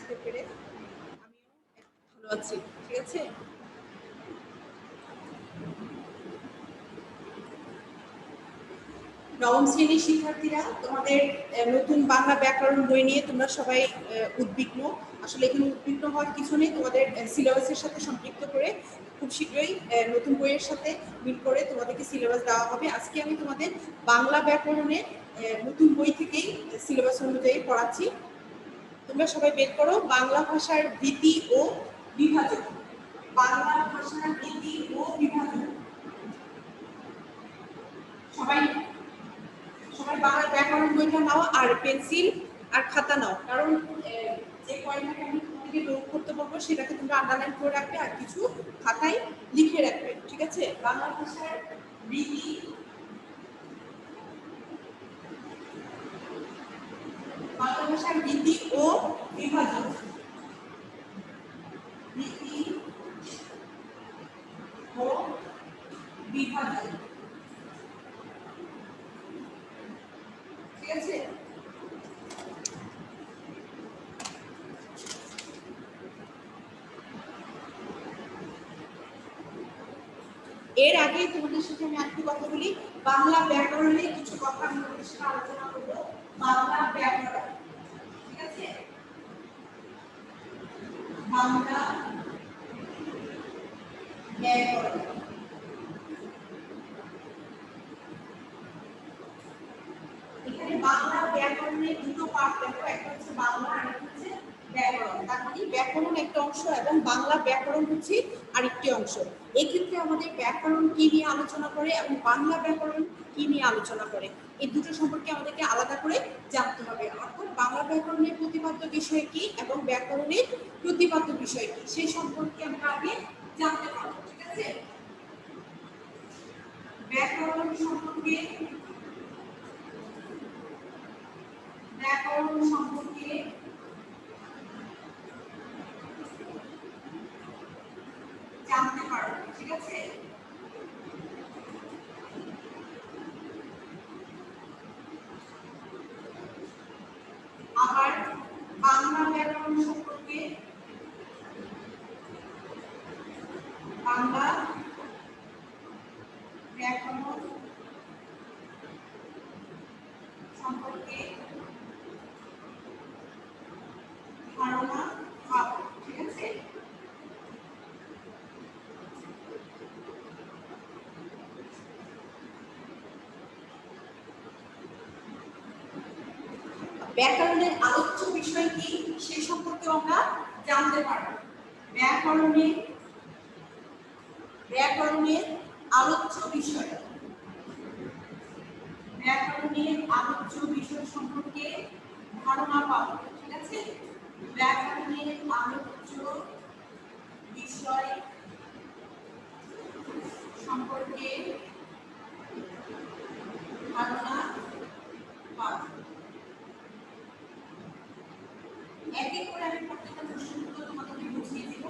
আসতে পেরে আমিও ভালো আছি। ঠিক আছে? নবম শ্রেণীর শিক্ষার্থীরা, তোমাদের নতুন বাংলা ব্যাকরণ বই নিয়ে তোমরা সবাই উদ্বিগ্ন। আসলে এখানে উদ্বিগ্ন হওয়ার কিছু নেই। তোমাদের সিলেবাসের সাথে সম্পৃক্ত করে খুব শীঘ্রই নতুন বইয়ের সাথে মিল করে তোমাদেরকে সিলেবাস দেওয়া হবে। আজকে আমি তোমাদের বাংলা ব্যাকরণের নতুন বই থেকেই সিলেবাস অনুযায়ী পড়াচ্ছি। তোমরা সবাই বের করো বাংলা ভাষার রীতি ও বিভাজন। বাংলা ভাষার রীতি ও বিভাজন। সবাই সবাই বাংলা ব্যাকরণ বইটা নাও আর পেন্সিল আর খাতা নাও, কারণ যে পয়েন্টটাকে আমি তোমাদেরকে নোট করতে বলবো সেটাকে তোমরা আন্ডারলাইন করে রাখবে আর কিছু খাতায় লিখে রাখবে। ঠিক আছে? বাংলা ভাষার রীতি, বাংলা ভাষার রীতি ও বিভাজন। রীতি ও বিভাজন। ঠিক আছে? এর আগে তোমাদের সাথে আমি আরেকটু কথা বলি। বাংলা ব্যাকরণে কিছু কথা আমি তোমাদের সাথে আলোচনা করবো। বাংলা ব্যাকরণ, ঠিক আছে? বাংলা ব্যাকরণ। এখানে বাংলা ব্যাকরণের দুটো পার্ট দেখো, একটা হচ্ছে বাংলা আর একটা হচ্ছে ব্যাকরণ। তার মানে ব্যাকরণ একটা অংশ এবং বাংলা ব্যাকরণ হচ্ছে আরেকটি অংশ। এই ক্ষেত্রে আমাদের ব্যাকরণ কি নিয়ে আলোচনা করে এবং বাংলা ব্যাকরণ কি নিয়ে আলোচনা করে, এই দুটো সম্পর্কে আমাদেরকে আলাদা করে জানতে হবে। অর্থাৎ বাংলা ব্যাকরণের প্রতিপাদ্য বিষয় কি এবং ব্যাকরণের প্রতিপাদ্য বিষয় কি সেই সম্পর্কে আমরা আগে জানতে পারবো। ঠিক আছে? ব্যাকরণ সম্পর্কে জানতে পারবো। ঠিক আছে? আবার বাংলা ব্যাকরণ সম্পর্কে বাংলা ব্যাকরণ সম্পর্কে ধারণা পাবো। ঠিক আছে? ব্যাকরণের আলোচ্য বিষয় কি সে সম্পর্কে আমরা জানতে পারবো। ব্যাকরণের আলোচ্য বিষয়, ব্যাকরণের আলোচ্য বিষয় সম্পর্কে ধারণা পাবো। ঠিক আছে? ব্যাকরণের আলোচ্য বিষয় সম্পর্কে ধারণা পাবো। এক এক করে আমি প্রত্যেকটা প্রশ্নগুলো তোমাদেরকে বুঝিয়ে দিব।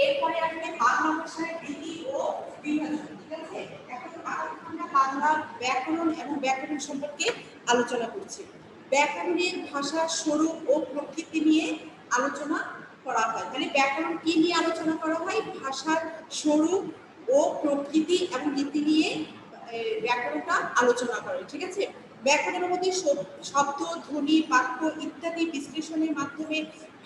এরপরে আসবে বাংলা ভাষার রীতি ও বিভাজন। ঠিক আছে? এখন আমরা বাংলা ব্যাকরণ এবং ব্যাকরণ সম্পর্কে আলোচনা করছি। ব্যাকরণের ভাষার স্বরূপ ও প্রকৃতি নিয়ে আলোচনা করা হয়। মানে ব্যাকরণ কি নিয়ে আলোচনা করা হয়? ভাষার স্বরূপ ও প্রকৃতি এবং রীতি নিয়ে ব্যাকরণটা আলোচনা করে। ঠিক আছে? ব্যাকরণের মধ্যে শব্দ, ধ্বনি, বাক্য ইত্যাদি বিশ্লেষণের মাধ্যমে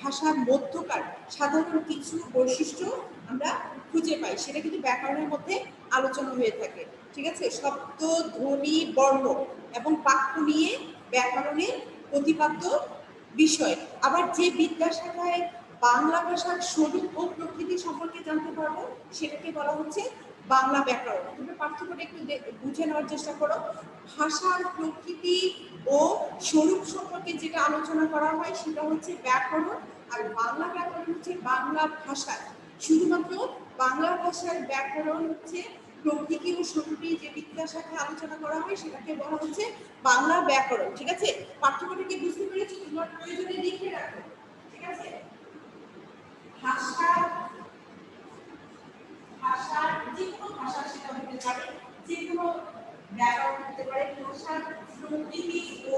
ভাষার মধ্যকার সাধারণ কিছু বৈশিষ্ট্য আমরা খুঁজে পাই, সেটা কিন্তু ব্যাকরণের মধ্যে আলোচনা হয়ে থাকে। ঠিক আছে? শব্দ, ধ্বনি, বর্ণ এবং বাক্য নিয়ে ব্যাকরণের প্রতিপাদ্য বিষয়। আবার যে বিদ্যাশাখায় বাংলা ভাষার স্বরূপ ও প্রকৃতি সম্পর্কে জানতে পারবো সেটাকে বলা হচ্ছে বাংলা ব্যাকরণ। তুমি পার্থক্যটা একটু বুঝে নেওয়ার চেষ্টা করো। ভাষার প্রকৃতি ও স্বরূপ সম্পর্কে যেটা আলোচনা করা হয় সেটা হচ্ছে ব্যাকরণ, আর বাংলা ব্যাকরণ হচ্ছে বাংলা ভাষার, শুধুমাত্র বাংলা ভাষার ব্যাকরণ হচ্ছে প্রকৃতি ও স্বরূপে যে বিদ্যাশাখায় আলোচনা করা হয় সেটাকে বলা হচ্ছে বাংলা ব্যাকরণ। ঠিক আছে? পাঠ্যক্রমটাকে বুঝতে পেরেছি? তোমার প্রয়োজনে লিখে রাখো। ঠিক আছে? ভাষা, ভাষার যে কোনো ভাষা সেটা হতে পারে, যে কোনো ব্যাকরণ হতে পারে। ভাষার প্রকৃতি ও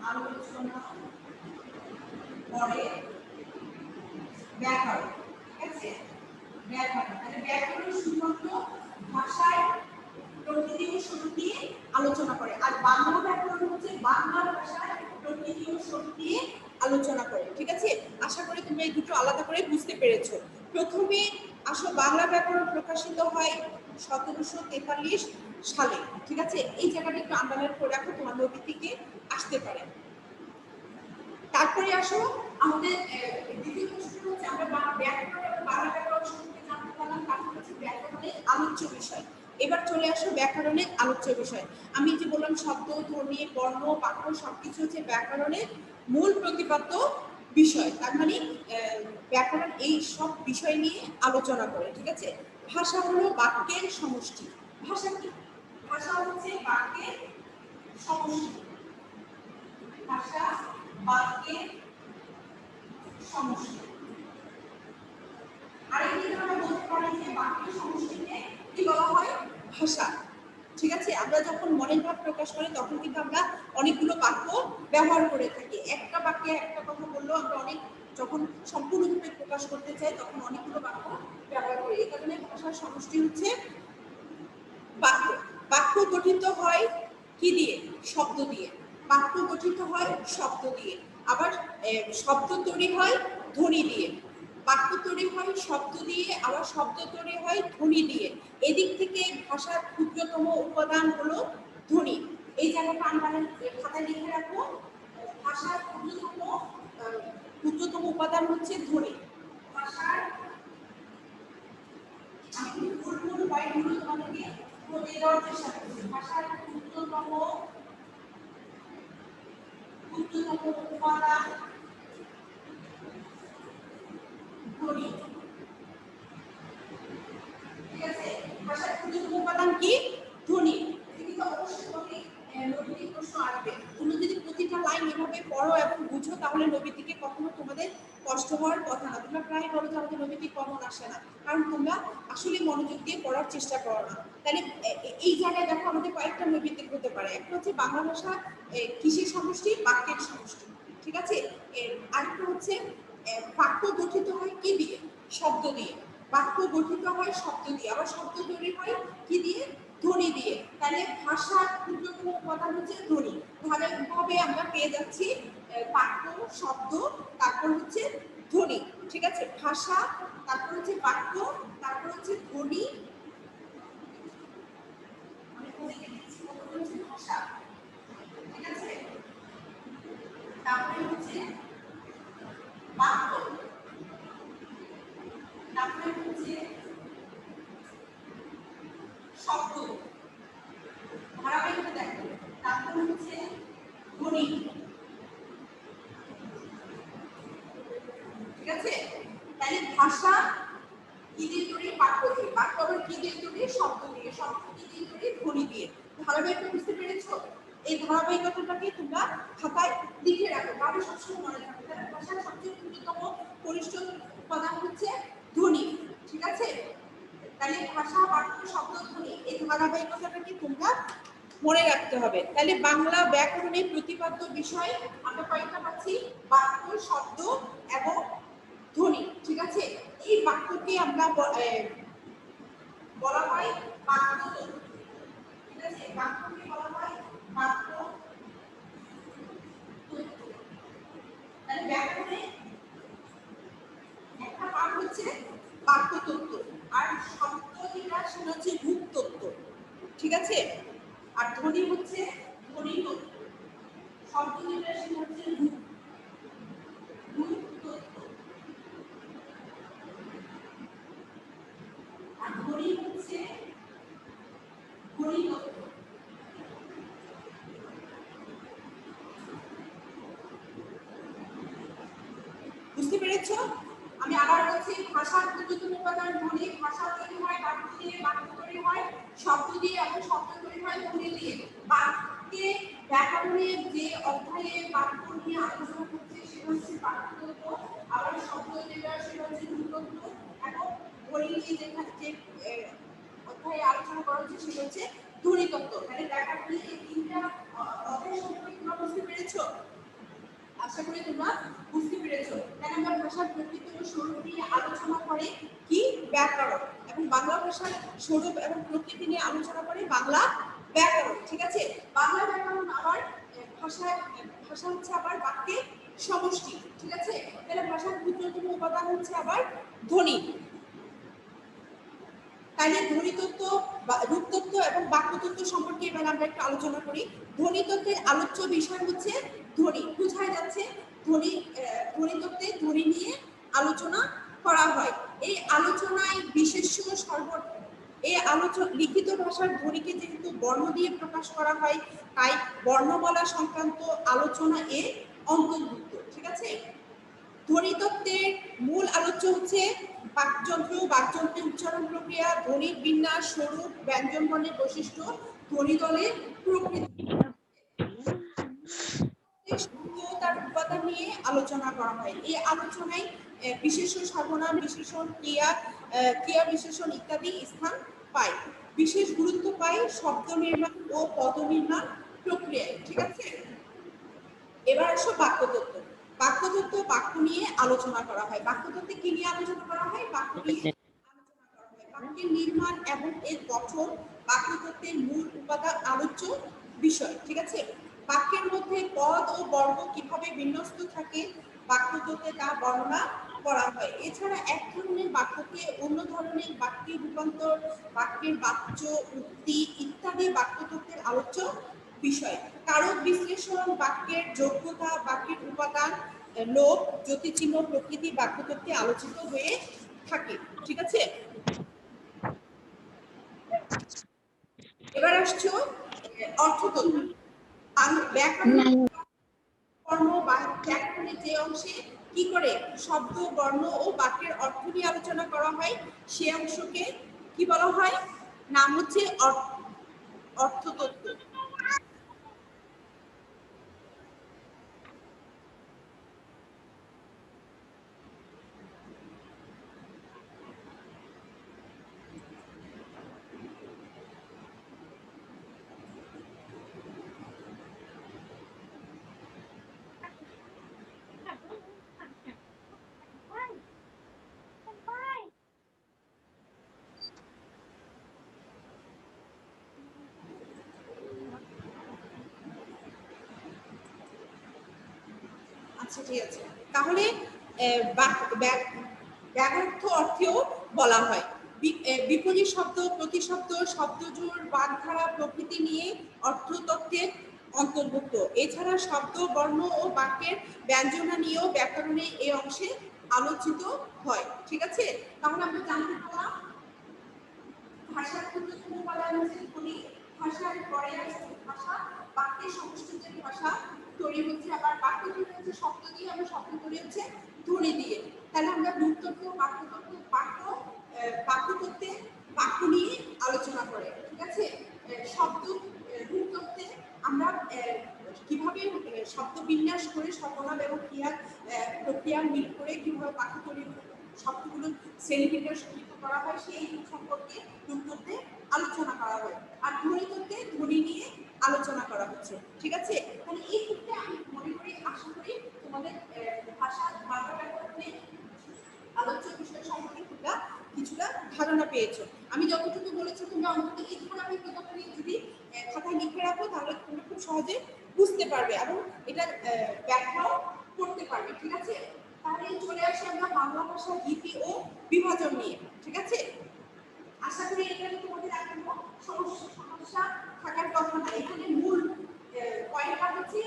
আলোচনা করে ব্যাকরণ। ঠিক আছে, ব্যাকরণ মানে ব্যাকরণ শুধুমাত্র ভাষার প্রকৃতি ও স্বরূপ নিয়ে আলোচনা করে, আর বাংলা ব্যাকরণ হচ্ছে বাংলা ভাষার প্রকৃতি ও স্বরূপ নিয়ে আলোচনা করে। ঠিক আছে, আশা করি তুমি এই দুটো আলাদা করে বুঝতে পেরেছো। প্রথমে আসো, বাংলা ব্যাকরণ প্রকাশিত হয় 1743 সালে। ঠিক আছে, এই জায়গাটা একটু আন্ডারলাইন করে রাখো, তোমার নবী থেকে আসতে পারে। তারপরে আসো আমাদের দ্বিতীয় প্রশ্ন হচ্ছে, আমরা ব্যাকরণ এবং বাংলা ব্যাকরণ সম্পর্কে জানতে পারলাম। তারপর হচ্ছে ব্যাকরণের আলোচ্য বিষয়। এবার চলে আসো ব্যাকরণের আলোচ্য বিষয়। আমি যে বললাম শব্দ, ধ্বনি, বর্ণ, বাক্য সবকিছু হচ্ছে ব্যাকরণের মূল প্রতিপাদ্য বিষয়। তার মানে ব্যাকরণ এই সব বিষয় নিয়ে আলোচনা করে। ঠিক আছে, ভাষা হলো বাক্যের সমষ্টি। ভাষা কি? ভাষা হচ্ছে বাক্যের সমষ্টি। ভাষা বাক্যের সমষ্টি। আরেকটি আমরা বলতে পারি যে বাক্যের সমষ্টিকে কি বলা হয়? ভাষা। ঠিক আছে, আমরা যখন মনের ভাব প্রকাশ করি তখন কিন্তু আমরা অনেকগুলো বাক্য ব্যবহার করে থাকি। একটা বাক্যে একটা কথা বললেও আমরা অনেক, যখন সম্পূর্ণরূপে প্রকাশ করতে চাই তখন অনেকগুলো বাক্য ব্যবহার করি। এই কারণে ভাষার সমষ্টি হচ্ছে বাক্য। বাক্য গঠিত হয় কি দিয়ে? শব্দ দিয়ে। বাক্য গঠিত হয় শব্দ দিয়ে। আবার শব্দ তৈরি হয় ধ্বনি দিয়ে। বাক্য তৈরি হয় শব্দ দিয়ে, আবার শব্দ তৈরি হয় ধ্বনি দিয়ে। এদিক থেকে ভাষার ক্ষুদ্রতম উপাদান হলো ধ্বনি। এই জায়গাটা আমরা খাতায় লিখে রাখবো। ভাষার ক্ষুদ্রতম উপাদান হচ্ছে ধ্বনি। ভাষার, আমি মূল পয়েন্টগুলো তোমাদেরকে বলে দেওয়ার চেষ্টা করছি। ভাষার ক্ষুদ্রতম উপাদান ধ্বনি। ঠিক আছে, ভাষার ক্ষুদ্রতম উপাদান কি? ধ্বনি। কিন্তু অবশ্যই তোমাকে নবীতিক প্রশ্ন আসবে। তুমি যদি প্রতিটা লাইন এভাবে পড়ো এবং বুঝো তাহলে নবীতিকে কখনো তোমাদের কষ্ট হওয়ার কথা না। তোমরা প্রায় বলো যে আমাদের নবীতিক কমন আসে না, কারণ তোমরা আসলে মনোযোগ দিয়ে পড়ার চেষ্টা করো না। তাহলে এই জায়গায় দেখো আমাদের কয়েকটা নবীতিক হতে পারে। একটা হচ্ছে বাংলা ভাষা কিসের সমষ্টি? বাক্যের সমষ্টি। ঠিক আছে, আরেকটা হচ্ছে বাক্য গঠিত হয় কি দিয়ে? শব্দ দিয়ে। বাক্য গঠিত হয় শব্দ দিয়ে, আবার শব্দ তৈরি হয় কি দিয়ে? ধ্বনি দিয়ে। তাহলে ভাষার ক্ষুদ্রতম উপাদান হচ্ছে ধ্বনি। ধারাবাহিকভাবে আমরা পেয়ে যাচ্ছি বাক্য, শব্দ, তারপর হচ্ছে ধ্বনি। ঠিক আছে, ভাষা, তারপর হচ্ছে বাক্য, তারপর হচ্ছে ধ্বনি, ভাষা। ঠিক আছে, তারপরে হচ্ছে বাক্য, তারপরে হচ্ছে শব্দ, ধারাবাহিকতা দেখো, তারপর হচ্ছে ধ্বনি। ঠিক আছে, তাহলে ভাষা কি দিয়ে তৈরি? বাক্য দিয়ে। বাক্য আবার কি দিয়ে তৈরি? শব্দ দিয়ে। শব্দ কি দিয়ে তৈরি? ধ্বনি দিয়ে। ধারাবাহিকতা বুঝতে পেরেছো? এই ধারাবাহিকতাটাকে তোমরা খাতায় লিখে রাখো, তাহলে সবসময় মনে থাকবে। তাহলে ভাষার সবচেয়ে ক্ষুদ্রতম পরিষ্ঠ উপাদান হচ্ছে ধ্বনি। ঠিক আছে, তাহলে ভাষা, বাক্য, শব্দ, ধ্বনি, এই ধারাবাহিকতাটাকে তোমরা মনে রাখতে হবে। তাহলে বাংলা ব্যাকরণের প্রতিপাদ্য বিষয় আমরা কয়েকটা পাচ্ছি? বাক্য, শব্দ এবং ধ্বনি। ঠিক আছে, এই বাক্যকে আমরা বলা হয় বাক্য। ঠিক আছে, বাক্যকে বলা হয় বাক্য। তাহলে ব্যাকরণে একটা পার্ট হচ্ছে বাক্য তত্ত্ব, আর শব্দ যেটা সেটা হচ্ছে রূপ তত্ত্ব। ঠিক আছে, আর ধ্বনি হচ্ছে ধ্বনি তত্ত্ব। শব্দ যেটা সেটা হচ্ছে রূপ তত্ত্ব, আর ধ্বনি হচ্ছে ধ্বনি তত্ত্ব। বুঝতে পেরেছো? আমি আবার বলছি, ভাষার ক্ষুদ্রতম উপাদান ধ্বনি। ভাষা তৈরি হয় বাক্য দিয়ে, বাক্য তৈরি হয় শব্দ দিয়ে, এবং শব্দ তৈরি হয় ধ্বনি দিয়ে। বাক্যে ব্যাকরণের যে অধ্যায়ে বাক্য নিয়ে আলোচনা করছে সেটা হচ্ছে বাক্য তত্ত্ব, আবার শব্দ যেটা সেটা হচ্ছে রূপ তত্ত্ব, এবং ধ্বনি নিয়ে যে অধ্যায়ে আলোচনা করা হচ্ছে সেটা হচ্ছে ধ্বনি তত্ত্ব। তাহলে ব্যাকরণের এই তিনটা অধ্যায় সম্পর্কে তোমরা বুঝতে পেরেছো? আশা করি তোমরা বুঝতে পেরেছো। তাই আমরা ভাষার প্রকৃতি ও স্বরূপ নিয়ে আলোচনা করে কি ব্যাকরণ, এবং বাংলা ভাষার স্বরূপ এবং প্রকৃতি নিয়ে আলোচনা করে বাংলা ব্যাকরণ। ঠিক আছে, বাংলা ব্যাকরণ আবার ভাষা হচ্ছে আবার বাক্যের সমষ্টি। ঠিক আছে, তাহলে ভাষার ক্ষুদ্রতম উপাদান হচ্ছে আবার ধ্বনি। তাইলে ধ্বনিতত্ত্ব, রূপতত্ত্ব এবং বাক্যতত্ত্ব সম্পর্কে এবার আমরা একটু আলোচনা করি। ধ্বনিতত্ত্বের আলোচ্য বিষয় হচ্ছে ধ্বনি। বোঝাই যাচ্ছে ধ্বনিতত্ত্বে ধ্বনি নিয়ে আলোচনা করা হয়। এই আলোচনায় বিশেষ্য লিখিত ভাষার ধ্বনিকে যেহেতু বর্ণ দিয়ে প্রকাশ করা হয়, তাই বর্ণমালা সংক্রান্ত আলোচনা অন্তর্ভুক্ত। ঠিক আছে, ধ্বনিতত্ত্বের মূল আলোচ্য হচ্ছে বাকযন্ত্র, বাকযন্ত্রের উচ্চারণ প্রক্রিয়া, ধ্বনির বিন্যাস, স্বরূপ, ব্যঞ্জন বর্ণের বৈশিষ্ট্য, ধ্বনিদলের প্রকৃতি, তার উপাদান নিয়ে আলোচনা করা হয়। এই আলোচনায় বিশেষ্য, সর্বনাম, বিশেষণ, ক্রিয়া বিশেষণ ইত্যাদি স্থান পায়। বিশেষ গুরুত্ব পায় শব্দ নির্মাণ ও পদ নির্মাণ প্রক্রিয়ায়। ঠিক আছে, এবার আসো বাক্যতত্ত্ব। বাক্যতত্ত্ব বাক্য নিয়ে আলোচনা করা হয়। বাক্যতত্ত্বে কি নিয়ে আলোচনা করা হয়? বাক্য নিয়ে আলোচনা করা হয়। বাক্যের নির্মাণ এবং এর গঠন বাক্যতত্ত্বের মূল উপাদান, আলোচ্য বিষয়। ঠিক আছে, বাক্যের মধ্যে পদ ও বর্গ কিভাবে বিন্যস্ত থাকে বাক্যতত্ত্বে তা বর্ণনা করা হয়। এছাড়া এক ধরনের বাক্যকে অন্য ধরনের বাক্যে রূপান্তর, বাক্যের বাচ্য, উক্তি ইত্যাদি বাক্যতত্ত্বের আলোচ্য বিষয়। কারক বিশ্লেষণ, বাক্যের যোগ্যতা, বাক্যের উপাদান, লোপ, জ্যোতিচিহ্ন প্রকৃতি বাক্যতত্ত্বে আলোচিত হয়ে থাকে। ঠিক আছে, এবার আসছো অর্থতত্ত্ব। ব্যাকরণের যে অংশে কি করে শব্দ, বর্ণ ও বাক্যের অর্থ নিয়ে আলোচনা করা হয় সে অংশকে কি বলা হয়? নাম হচ্ছে অর্থতত্ত্ব। আচ্ছা ঠিক আছে, তাহলে ব্যাঘার্থ অর্থেও বলা হয়। বিপরীত শব্দ, প্রতিশব্দ, শব্দজোড়, বাগধারা প্রভৃতি নিয়ে অর্থতত্ত্বের অন্তর্ভুক্ত। এছাড়া শব্দ, বর্ণ ও বাক্যের ব্যঞ্জনা নিয়েও ব্যাকরণে এই অংশে আলোচিত হয়। ঠিক আছে, তাহলে আমরা জানতে পারলাম ভাষার ক্ষুদ্রতম উপাদান হচ্ছে ধ্বনি। ভাষার পরে আসছে ভাষা, বাক্যের সমষ্টি যে ভাষা তৈরি হচ্ছে, আবার বাক্য তৈরি হচ্ছে শব্দ দিয়ে, আমরা শব্দ তৈরি হচ্ছে ধ্বনি দিয়ে। তাহলে আমরা রূপতত্ত্ব, বাক্যতত্ত্বে বাক্য নিয়ে আলোচনা করে। ঠিক আছে, শব্দ রূপতত্ত্বে আমরা কিভাবে শব্দ বিন্যাস করে সর্বনাম এবং প্রক্রিয়া মিল করে কিভাবে বাক্য তৈরি শব্দগুলো শ্রেণীবিন্যাস করা হয় সেই সম্পর্কে রূপতত্ত্বে আলোচনা করা হয়। আর ধ্বনিতত্ত্বে ধ্বনি নিয়ে আলোচনা করা হচ্ছে। ঠিক আছে, তাহলে এই ক্ষেত্রে আমি মনে করি, আশা করি তোমাদের বাংলা ব্যাকরণে আলোচ্য বিষয় সম্পর্কে তোমরা কিছুটা ধারণা পেয়েছো। আমি যতটুকু বলেছি তোমরা অন্তত এই ধরনের কথাগুলি যদি খাতায় লিখে রাখো তাহলে তোমরা খুব সহজে বুঝতে পারবে এবং এটা ব্যাখ্যাও করতে পারবে। ঠিক আছে, তাহলে চলে আসি আমরা বাংলা ভাষার লিপি ও বিভাজন নিয়ে। ঠিক আছে, আশা করি এখানে তোমাদের আর কোনো সমস্যা থাকার কথা না। এখানে মূল পয়েন্টটা হচ্ছে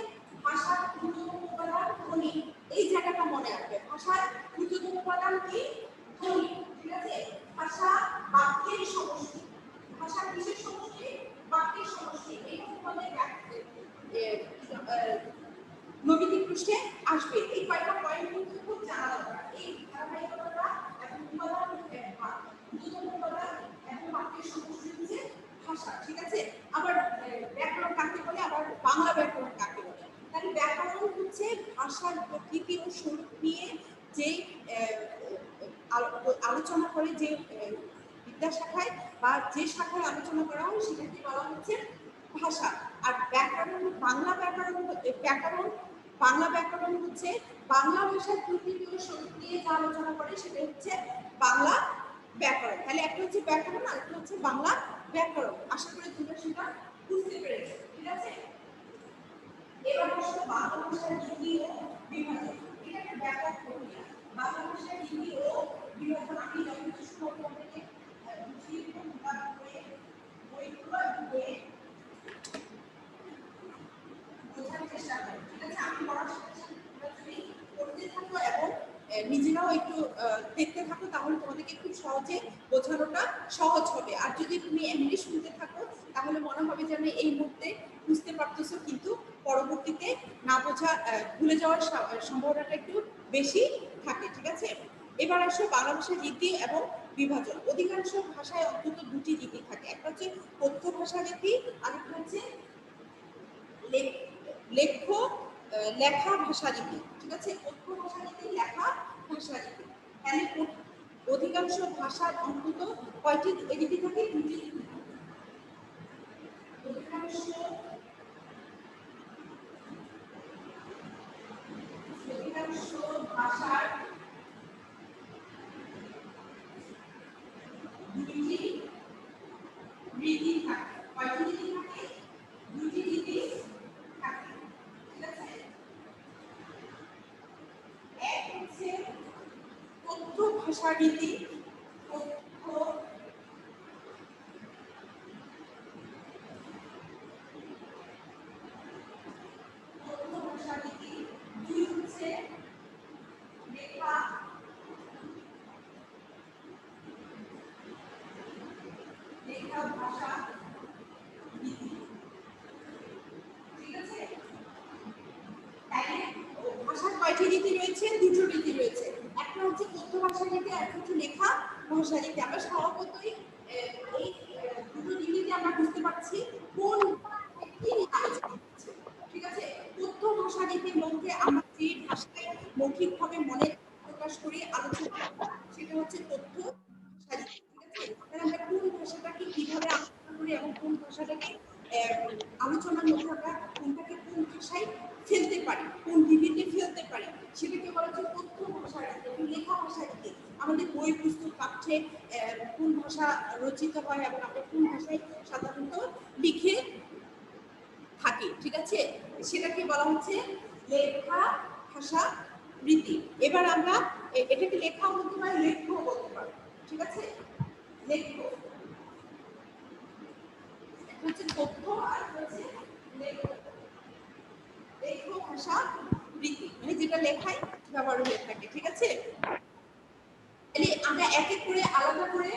ভাষার ক্ষুদ্রতম উপাদান ধ্বনি। এই জায়গাটা মনে রাখবে, ভাষার ক্ষুদ্রতম উপাদান কি? ধ্বনি। ঠিক আছে, ভাষা বাক্যের সমষ্টি, ভাষার বিশেষ সমষ্টি, বাক্যের সমষ্টি। এই তোমাদের নৈতিক পৃষ্ঠে আসবে। এই কয়েকটা পয়েন্ট কিন্তু খুব জানা দরকার। এই ধারাবাহিকতা এবং উপাদান উপাদান এবং বাক্যের সমষ্টি হচ্ছে ভাষা। ঠিক আছে, আবার ব্যাকরণ কাকে বলে, আবার বাংলা ব্যাকরণ কাকে বলে? তাহলে ব্যাকরণ হচ্ছে ভাষার প্রকৃতি ও স্বরূপ নিয়ে যে আলোচনা করে, যে বিদ্যাশাখায় বা যে শাখায় আলোচনা করা হয় সেটাকে বলা হচ্ছে ভাষা। আর ব্যাকরণ, বাংলা ব্যাকরণ বাংলা ব্যাকরণ হচ্ছে বাংলা ভাষার প্রকৃতি ও শক্তি নিয়ে যা আলোচনা করে সেটা হচ্ছে বাংলা ব্যাকরণ। তাহলে একটা হচ্ছে ব্যাকরণ আর একটা হচ্ছে বাংলা ব্যাকরণ। আশা করি তোমরা সেটা বুঝতে পেরেছো, ঠিক আছে? এবার আসলে বাংলা ভাষার লিপি ও বিভাজন, এটা একটা ব্যাপক প্রক্রিয়া। বাংলা ভাষার লিপি ও বিভাজন আমি যতটুকু সম্ভব তোমাদেরকে বুঝিয়ে দেবো বইগুলো বইয়ে বোঝার চেষ্টা করো, ঠিক আছে? আমি পড়ার সাথে সাথে তোমরা যদি পড়তে থাকো এবং নিজেরাও একটু দেখতে থাকো তাহলে তোমাদেরকে খুব সহজে বোঝানোটা সহজ হবে। আর যদি তুমি এমনি শুনতে থাকো তাহলে মনে হবে যেন এই মুহূর্তে বুঝতে পারতেছো, কিন্তু পরবর্তীতে না বোঝা ভুলে যাওয়ার সম্ভাবনাটা একটু বেশি থাকে, ঠিক আছে? এবার আসো বাংলা ভাষার রীতি এবং বিভাজন। অধিকাংশ ভাষায় অন্তত দুটি রীতি থাকে, একটা হচ্ছে কথ্য ভাষা রীতি আর একটা হচ্ছে লেখা ভাষা রীতি, ঠিক আছে? কথ্য ভাষা রীতি, লেখা ভাষা রীতি। তাহলে অধিকাংশ ভাষার অন্তত কয়টি রীতি থাকে? দুটি রীতি। অধিকাংশ ভাষার দুটি রীতি থাকে। কয়টি রীতি থাকে? দুটি রীতি থাকে, ঠিক আছে? এক হচ্ছে কথ্য ভাষা রীতি, কথ্য ভাষা রীতি। দুই হচ্ছে লেখা ভাষা রীতি, ঠিক আছে? ভাষার কয়টি রীতি রয়েছে? দুটো রীতি রয়েছে, একটা হচ্ছে কথ্য ভাষা রীতি আর একটা হচ্ছে লেখা ভাষা রীতি। আমরা স্বভাবতই এই দুটো রীতিতে আমরা বুঝতে পারছি কোন কি আলোচনা হচ্ছে, ঠিক আছে? কথ্য ভাষা রীতির মধ্যে আমরা যে ভাষায় মৌখিকভাবে মনে প্রকাশ করি আলোচনা সেটা হচ্ছে কথ্য ভাষা রীতি, ঠিক আছে? তাহলে আমরা কোন ভাষাটাকে কিভাবে আলোচনা করি এবং কোন ভাষাটাকে আলোচনার মধ্যে আমরা কোনটাকে কোন ভাষায় ফেলতে পারি, কোন লিপিতে ফেলতে পারি, সেটাকে বলা হচ্ছে কথ্য ভাষা রীতি। লেখা ভাষা রীতি আমাদের বই পুস্তক পাঠ্যে কোন ভাষা রচিত হয় এবং আমরা কোন ভাষায় সাধারণত লিখে থাকি, ঠিক আছে? সেটাকে বলা হচ্ছে লেখা ভাষা রীতি। এবার আমরা এটাকে লেখাও বলতে পারি, লেখ্যও বলতে পারি, ঠিক আছে? লেখ্য হচ্ছে তথ্য আর হচ্ছে লেখ্য ভাষা রীতি, মানে যেটা লেখায় ব্যবহার হয়ে থাকে, ঠিক আছে? তাহলে আমরা এক এক করে আলাদা করে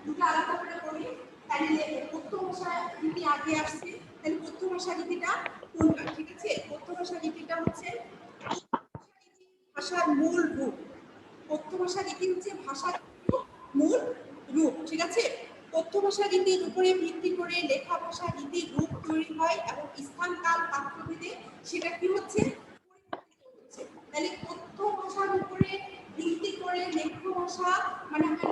দুটো আলাদা করে করি। তাহলে কথ্য ভাষা রীতি আগে আসছে, তাহলে কথ্য ভাষা রীতিটা কোনটা, ঠিক আছে? কথ্য ভাষা রীতিটা হচ্ছে ভাষার মূল রূপ। কথ্য ভাষা রীতি হচ্ছে ভাষার মূল রূপ, ঠিক আছে? কথ্য ভাষা রীতির উপরে ভিত্তি করে লেখা ভাষা রীতির রূপ তৈরি হয় এবং স্থান কাল পাত্রভেদে সেটা কি হচ্ছে তাহলে কথ্য ভাষার উপরে ভিত্তি করে লেখ্য ভাষা মানে আমরা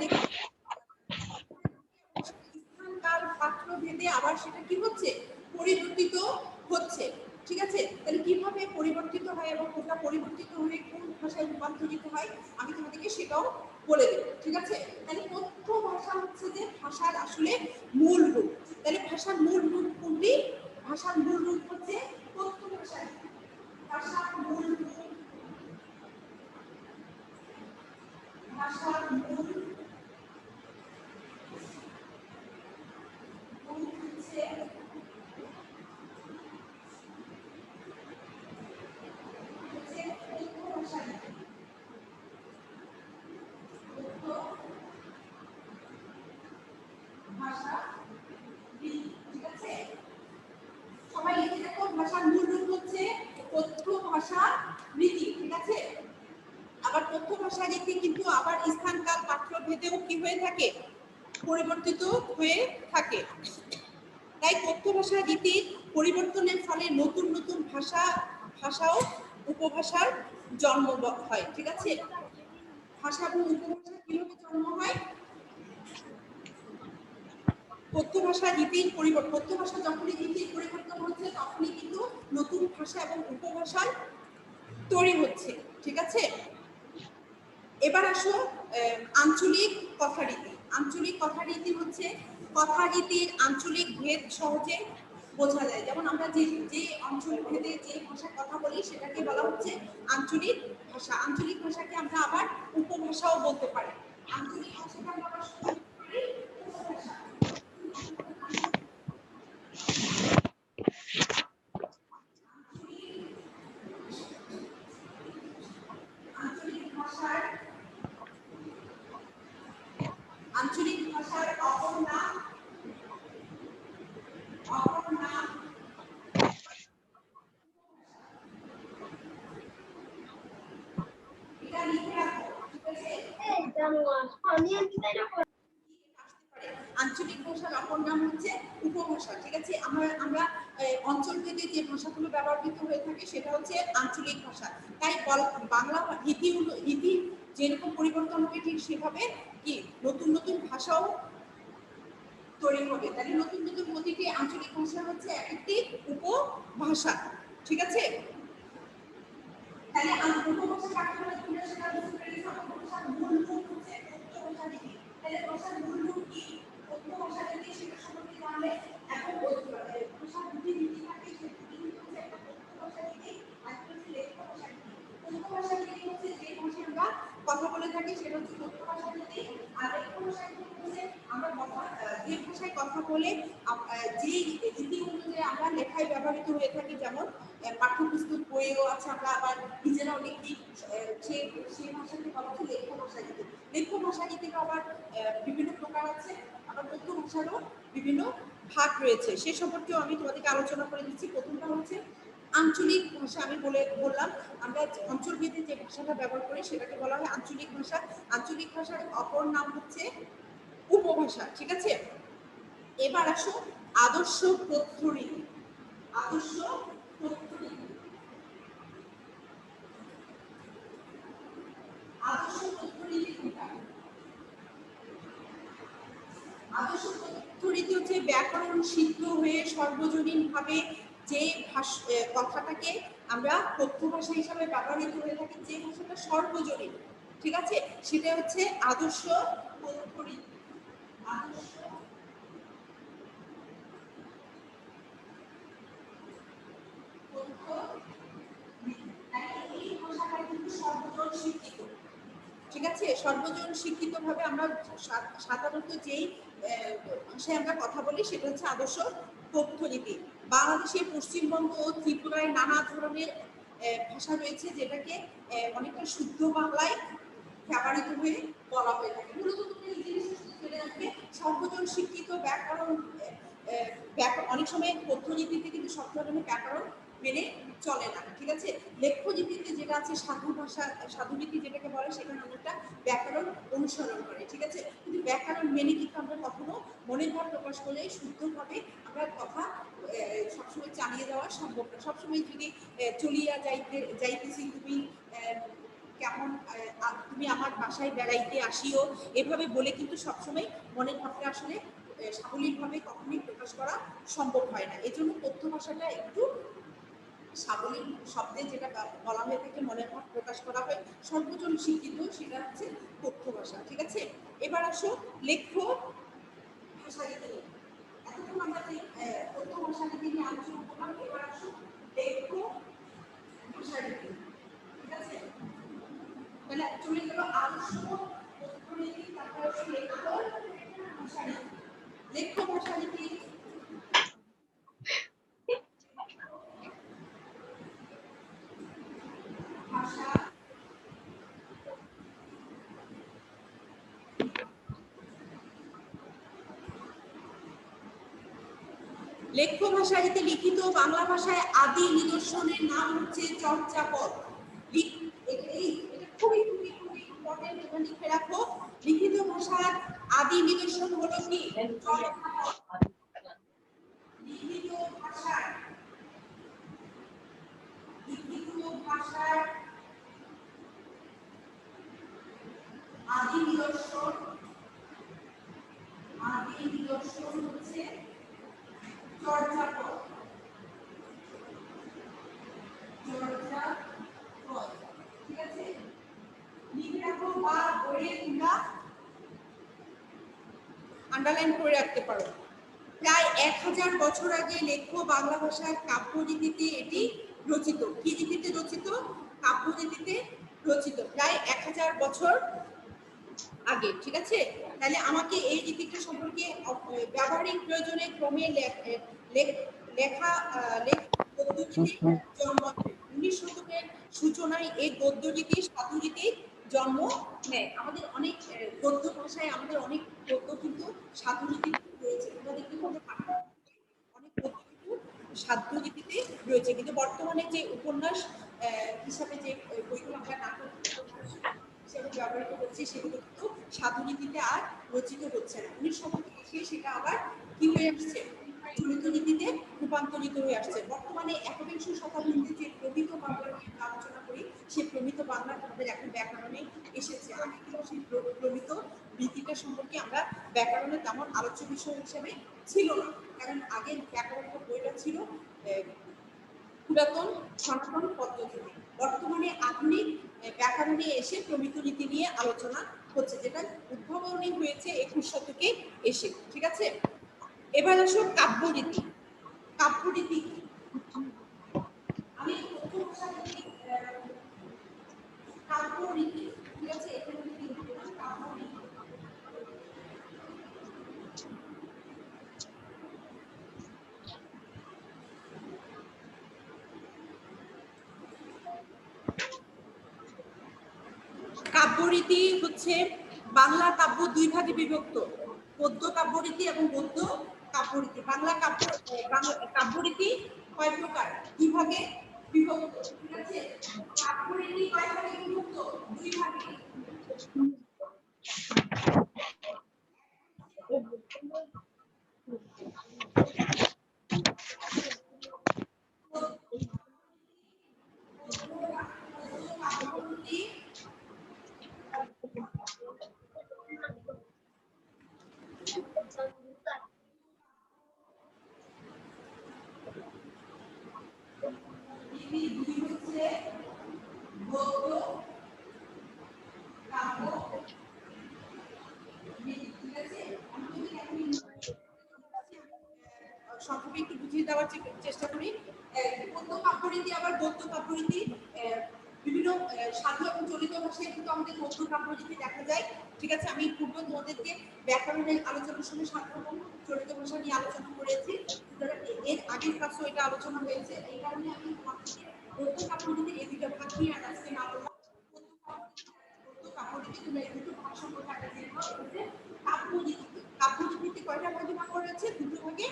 স্থান কাল পাত্র ভেদে আবার সেটা কি হচ্ছে পরিবর্তিত হচ্ছে, ঠিক আছে? তাহলে কিভাবে পরিবর্তিত হয় এবং কোনটা পরিবর্তিত হয়ে কোন ভাষায় রূপান্তরিত হয় আমি তোমাদেরকে সেটাও বলে দেব, ঠিক আছে? তাহলে কথ্য ভাষা হচ্ছে যে ভাষার আসলে মূল রূপ। তাহলে ভাষার মূল রূপ কোনটি? ভাষার মূল রূপ হচ্ছে কথ্য ভাষা। ভাষার মূল রূপ, ভাষার মূল হচ্ছে ভাষা, ঠিক আছে? সবাই লিখে দেখো ভাষার মূল রূপ হচ্ছে কথ্য ভাষা রীতি, ঠিক আছে? আবার কথ্য ভাষা রীতি কিন্তু আবার স্থান কাল পাত্র ভেদেও কি হয়ে থাকে পরিবর্তিত হয়ে থাকে। তাই কথ্য ভাষা রীতির পরিবর্তনের ফলে নতুন নতুন ভাষাও উপভাষার জন্ম হয়, ঠিক আছে? ভাষা এবং উপভাষা কিভাবে জন্ম হয়? কথ্য ভাষা রীতির পরিবর্তন, কথ্য ভাষা যখনই রীতির পরিবর্তন হচ্ছে তখনই কিন্তু নতুন ভাষা এবং উপভাষার তৈরি হচ্ছে। ঠিক আছে, এবার আসো আঞ্চলিক কথারীতি। আঞ্চলিক কথারীতি হচ্ছে কথারীতির আঞ্চলিক ভেদ সহজে বোঝা যায়। যেমন আমরা যে যে অঞ্চল ভেদে যে ভাষায় কথা বলি সেটাকে বলা হচ্ছে আঞ্চলিক ভাষা। আঞ্চলিক ভাষাকে আমরা আবার উপভাষাও বলতে পারি। আঞ্চলিক ভাষাকে আমরা আবার উপভাষা। আঞ্চলিক ভাষার অপর নাম এটা লিখে রাখো, ঠিক আছে? আঞ্চলিক ভাষার অপর নাম হচ্ছে উপভাষা। ঠিক আছে, আমরা অঞ্চল ভেদে যে ভাষাগুলো ব্যবহৃত হয়ে থাকে সেটা হচ্ছে আঞ্চলিক ভাষা। তাই বাংলা রীতি যেরকম পরিবর্তন হবে ঠিক সেভাবে কি নতুন নতুন ভাষাও তৈরি হবে। তাহলে নতুন নতুন প্রতিটি আঞ্চলিক ভাষা হচ্ছে এক একটি উপভাষা। ঠিক আছে, তাহলে উপভাষা কাকে বলে তোমরা সেটা বুঝতে পেরেছো। উপভাষার মূল রূপ হচ্ছে কথ্য ভাষা রীতি। তাহলে ভাষার মূল রূপ কি? কথ্য ভাষা রীতি, সেটা সম্পর্কে জানলে এখন ভাষার দুটি রীতি থাকে, সেই দুটি রীতি হচ্ছে একটা কথ্য ভাষা রীতি আর একটা হচ্ছে লেখ্য ভাষা রীতি। কথ্য ভাষা রীতি হচ্ছে যে ভাষায় আমরা কথা বলে থাকি সেটা হচ্ছে কথ্য ভাষা রীতি। আর লেখ্য ভাষা রীতি হচ্ছে আমরা যে ভাষায় কথা বলে যে রীতি অনুযায়ী আমরা লেখায় ব্যবহৃত হয়ে থাকি। যেমন পাঠ্যপুস্তক বইয়েও আছে, আমরা আবার নিজেরাও লিখি, সেই ভাষাকে বলা হচ্ছে লেখ্য ভাষা রীতি। লেখ্য ভাষা রীতির আবার বিভিন্ন প্রকার আছে, আবার কথ্য ভাষারও বিভিন্ন ভাগ রয়েছে। সে সম্পর্কেও আমি তোমাদেরকে আলোচনা করে দিচ্ছি। প্রথমটা হচ্ছে আঞ্চলিক ভাষা। আমি বললাম আমরা অঞ্চলভেদে যে ভাষাটা ব্যবহার করি সেটাকে বলা হয় আঞ্চলিক ভাষা। আঞ্চলিক ভাষার অপর নাম হচ্ছে উপভাষা। ঠিক আছে, এবার আসো আদর্শ কথ্য রীতি। আদর্শ কথ্য রীতি, আদর্শ কথ্য রীতি কোনটা? আদর্শ কথ্য রীতি হচ্ছে ব্যাকরণ সিদ্ধ হয়ে সর্বজনীন ভাবে যে কথাটাকে আমরা কথ্য ভাষা হিসাবে ব্যবহৃত হয়ে থাকি, যে ভাষাটা সর্বজনীন, ঠিক আছে, সেটা হচ্ছে আদর্শ কথ্য রীতি। আদর্শ কথ্য রীতি, তাই এই ভাষাটা কিন্তু সর্বজন শিক্ষিত। ঠিক আছে, সর্বজন শিক্ষিত ভাবে আমরা সাধারণত যেই ভাষায় আমরা কথা বলি সেটা হচ্ছে আদর্শ কথ্য রীতি। বাংলাদেশের পশ্চিমবঙ্গ ও ত্রিপুরায় নানা ধরনের ভাষা রয়েছে যেটাকে অনেকটা শুদ্ধ বাংলায় ব্যবহৃত হয়ে বলা হয়ে থাকে। মূলত তুমি এই জিনিসটা ফেলে রাখবে, সর্বজন শিক্ষিত ব্যাকরণ। অনেক সময় কথ্য রীতিতে কিন্তু সব ধরনের ব্যাকরণ মেনে চলে না। ঠিক আছে, লেখ্য রীতিতে যেটা আছে সাধু ভাষা, সাধু রীতি যেটাকে বলে, সেখানে অনেকটা ব্যাকরণ অনুসরণ করে। ঠিক আছে, কিন্তু ব্যাকরণ মেনে কিন্তু আমরা কখনো মনের ভাব প্রকাশ করলে শুদ্ধভাবে আমরা কথা সবসময় চালিয়ে দেওয়া সম্ভব না। সবসময় যদি চলিয়া যাইতেছি তুমি কেমন, তুমি আমার বাসায় বেড়াইতে আসিও, এভাবে বলে কিন্তু সবসময় মনের ভাবটা আসলে সাবলীলভাবে কখনোই প্রকাশ করা সম্ভব হয় না। এই জন্য কথ্য ভাষাটা একটু সাবলীল শব্দে যেটা বলা হয়ে থাকে, মনের ভাব প্রকাশ করা হয়, সর্বজন শিক্ষিত, সেটা হচ্ছে কথ্য ভাষা। ঠিক আছে, এবার আসো লেখ্য ভাষা রীতি। এতক্ষণ আমরা যে কথ্য ভাষা রীতি নিয়ে আলোচনা করলাম, এবার আসো লেখ্য ভাষা রীতি। ঠিক আছে, তাহলে চলে গেল আদর্শ কথ্য রীতি, তারপর হচ্ছে লেখ্য ভাষা রীতি। লেখ্য ভাষা রীতি ভাষা লেখ্য ভাষাটিতে লিখিত বাংলা ভাষায় আদি নিদর্শনের নাম হচ্ছে চর্যাপদ। এটা খুবই খুবই খুবই ইম্পর্টেন্ট, এটা লিখে রাখো। লিখিত ভাষার আদি নিদর্শন হলো কি? চর্যাপদ। লিখিত ভাষার আদি নিদর্শন হচ্ছে বা বইয়ে তোমরা আন্ডারলাইন করে রাখতে পারো। প্রায় 1000 বছর আগে লেখ্য বাংলা ভাষার কাব্যরীতিতে এটি রচিত। কি রীতিতে রচিত? কাব্যরীতিতে রচিত, প্রায় 1000 বছর আগে। ঠিক আছে, তাহলে আমাকে এই রীতিটা সম্পর্কে ব্যবহারিক প্রয়োজনে ক্রমে লেখা গদ্যরীতি জন্ম 19 শতকের সূচনায় এই গদ্যরীতি সাধুরীতির জন্ম নেয়। আমাদের অনেক গদ্য ভাষায় আমাদের অনেক গদ্য কিন্তু সাধুরীতি রয়েছে, তোমরা দেখতে পাবে অনেক গদ্য কিন্তু সাধুরীতিতে রয়েছে, কিন্তু বর্তমানে যে উপন্যাস হিসাবে যে বইগুলো আমরা নাটক হিসাবে ব্যবহৃত করছি সেগুলো কিন্তু সাধুরীতিতে আর রচিত হচ্ছে না। 19 শতকে এসে সেটা আবার কি হয়ে আসছে? চলিত নীতিতে রূপান্তরিত হয়ে আসছে। বর্তমানে একবিংশ শতাব্দীতে যে প্রমিত বাংলা আলোচনা করি, সেই প্রমিত বাংলা আমাদের এখন ব্যাকরণে এসেছে। আগে কিন্তু সেই প্রমিত রীতিটা সম্পর্কে আমরা ব্যাকরণের তেমন আলোচ্য বিষয় হিসেবে ছিল না, কারণ আগে ব্যাকরণের বইটা ছিল পুরাতন সনাতন পদ্ধতি। বর্তমানে আধুনিক ব্যাকরণে এসে প্রমিত রীতি নিয়ে আলোচনা হচ্ছে, যেটা উদ্ভাবনী হয়েছে 21 শতকে এসে। ঠিক আছে, এবার আসো কাব্যরীতি। কাব্যরীতি আমি প্রথম কাব্যরীতি, ঠিক আছে, এখানে কাব্যরীতি। কাব্যরীতি হচ্ছে বাংলা কাব্য দুই ভাগে বিভক্ত, পদ্য কাব্যরীতি এবং গদ্য কাব্যরীতি। বাংলা কাব্যরীতি কয় প্রকার? দুই ভাগে বিভক্ত। ঠিক আছে, কাব্যরীতি কয় ভাগে বিভক্ত? দুই ভাগে। সংক্ষেপে একটু বুঝিয়ে দেওয়ার চেষ্টা করি। পদ্য কাব্যরীতি আবার গদ্য কাব্যরীতি, বিভিন্ন সাধু এবং চলিত ভাষায় কিন্তু আমাদের গদ্য কাব্যরীতি দেখা যায়। ঠিক আছে, আমি পূর্ব তোমাদেরকে ব্যাকরণের আলোচনার সময় সাধু এবং চলিত ভাষা নিয়ে আলোচনা করেছি, এর আগের ক্লাসেও এটা আলোচনা হয়েছে। এই কারণে আমি গদ্য কাব্যরীতির এই দুটো ভাগ নিয়ে আজকে না বললাম। গদ্য কাব্যরীতি তোমরা এই দুটো ভাগ সম্পর্কে একটা জেনে নাও। কাব্যরীতি, কাব্যরীতিতে কয়টা ভাগে ভাগ করা হয়েছে? দুটো ভাগে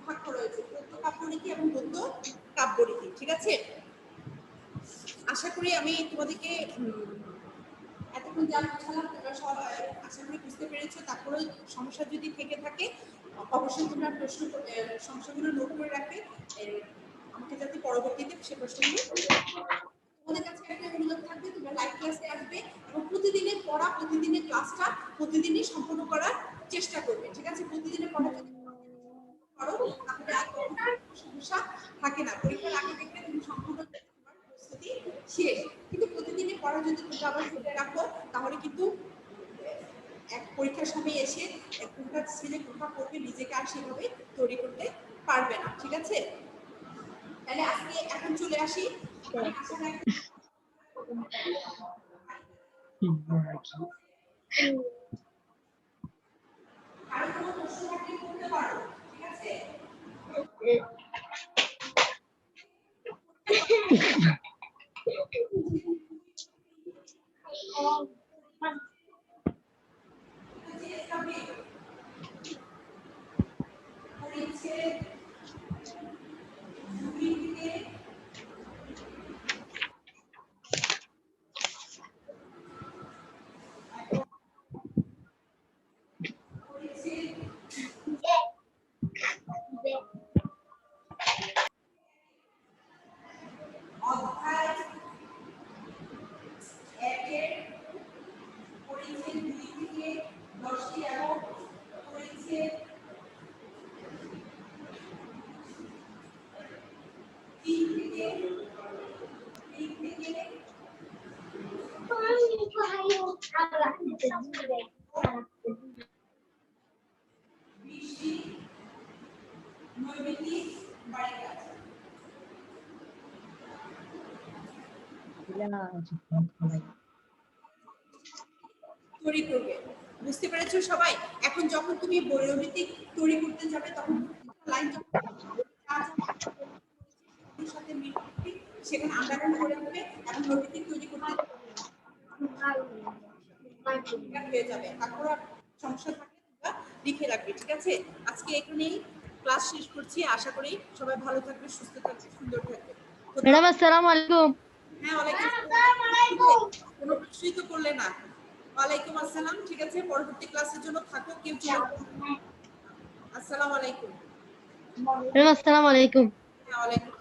ভাগ করা হয়েছে, গদ্য কাব্যরীতি এবং গদ্য কাব্যরীতি। ঠিক আছে, আশা করি আমি তোমাদেরকে এতক্ষণ যা বোঝালাম তোমরা সবাই আশা করি বুঝতে পেরেছো। তারপরে সমস্যা যদি থেকে থাকে অবশ্যই তোমরা প্রশ্ন সমস্যাগুলো নোট করে রাখবে, আমাকে যাতে পরবর্তীতে সে প্রশ্নগুলো। তোমাদের কাছে একটা অনুরোধ থাকবে, তোমরা লাইভ ক্লাসে আসবে এবং প্রতিদিনের পড়া, প্রতিদিনের ক্লাসটা প্রতিদিনই সম্পূর্ণ করার চেষ্টা করবে। ঠিক আছে, প্রতিদিনের পড়া যদি করো তাহলে আর সমস্যা থাকে না। পরীক্ষার আগে দেখবে তুমি সম্পূর্ণ প্রস্তুতি শেষ, কিন্তু প্রতিদিনের পড়া যদি তুমি আবার ধরে রাখো তাহলে কিন্তু এক পরীক্ষার সময় এসে কোনটা ছেলে কোনটা পড়বে নিজেকে আর সেভাবে তৈরি করতে পারবে না। ঠিক আছে, তাহলে আজকে এখন চলে আসি। আরো কোনো প্রশ্ন থাকলে করতে পারো। ঠিক আছে, অধ্যায় 1-এর পরিচ্ছেদ 2 থেকে 10টি এবং পরিচ্ছেদ বৃষ্টি নৈমিত্তিক বাড়ি কাজ। তৈরি করবে, বুঝতে পেরেছো সবাই? এখন যখন তুমি নৈমিত্তিক তৈরি করতে যাবে তখন লাইন সাথে মিল করবে, সেখানে আন্ডারলাইন করে দেবে এবং নৈমিত্তিক তৈরি করতে হয়ে যাবে। তারপর সমস্যা থাকলে তোমরা লিখে রাখবে, ঠিক আছে? আজকে এখানেই ক্লাস শেষ করছি। আশা করি সবাই ভালো থাকবে, সুস্থ থাকবে, সুন্দর থাকবে। ম্যাডাম আসসালামু আলাইকুম। হ্যাঁ, ওয়ালাইকুম আসসালাম। কোনো প্রশ্নই তো করলে না। ওয়ালাইকুম আসসালাম। ঠিক আছে, পরবর্তী ক্লাসের জন্য থাকো, কেউ চলে আসসালামু আলাইকুম। ম্যাডাম আসসালামু আলাইকুম। হ্যাঁ, ওয়ালাইকুম